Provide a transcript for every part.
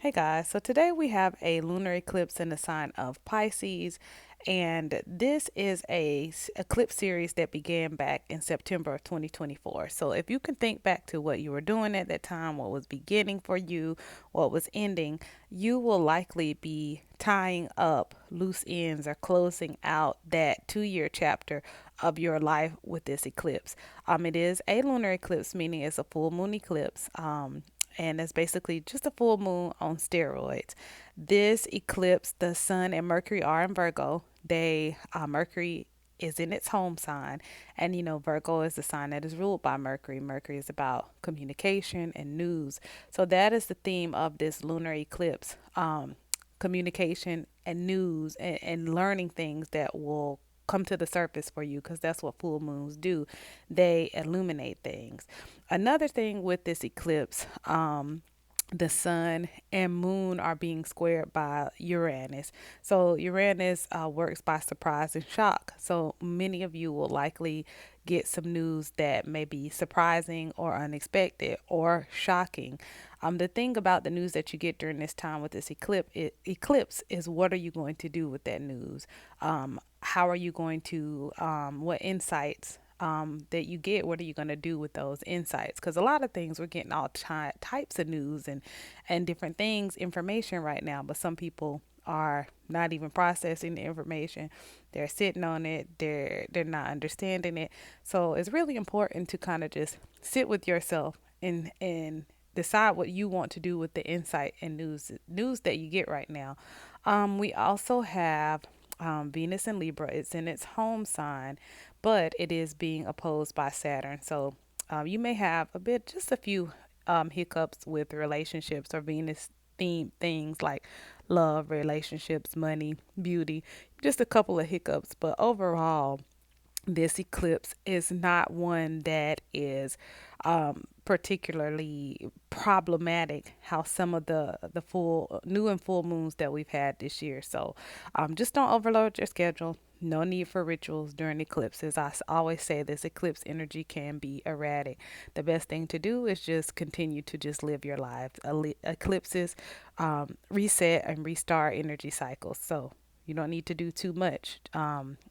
Hey guys, so today we have a lunar eclipse in the sign of Pisces, and this is eclipse series that began back in September of 2024. So if you can think back to what you were doing at that time, what was beginning for you, what was ending, you will likely be tying up loose ends or closing out that 2 year chapter of your life with this eclipse. It is a lunar eclipse, meaning it's a full moon eclipse. And it's basically just a full moon on steroids. This eclipse, the sun and Mercury are in Virgo. Mercury is in its home sign, and Virgo is the sign that is ruled by Mercury. Mercury is about communication and news. So that is the theme of this lunar eclipse. Communication and news and learning things that will come to the surface for you, because that's what full moons do. They illuminate things. Another thing with this eclipse, the sun and moon are being squared by Uranus. So Uranus works by surprise and shock. So many of you will likely get some news that may be surprising or unexpected or shocking. The thing about the news that you get during this time with this eclipse is, what are you going to do with that news? How are you going to, what insights that you get, what are you going to do with those insights? Because a lot of things, we're getting all types of news and different things, information right now, but some people are not even processing the information. They're sitting on it. They're not understanding it. So it's really important to kind of just sit with yourself and decide what you want to do with the insight and news that you get right now. We also have Venus in Libra. It's in its home sign, but it is being opposed by Saturn. So you may have just a few hiccups with relationships or Venus themed things like love, relationships, money, beauty, just a couple of hiccups. But overall, this eclipse is not one that is particularly problematic, how some of the full new and full moons that we've had this year. So just don't overload your schedule. No need for rituals during eclipses. Always say this eclipse energy can be erratic. The best thing to do is just continue to just live your lives. Eclipses reset and restart energy cycles. So you don't need to do too much.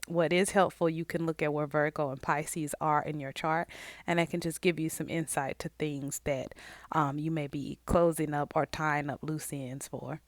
What is helpful, you can look at where Virgo and Pisces are in your chart, and that can just give you some insight to things that you may be closing up or tying up loose ends for.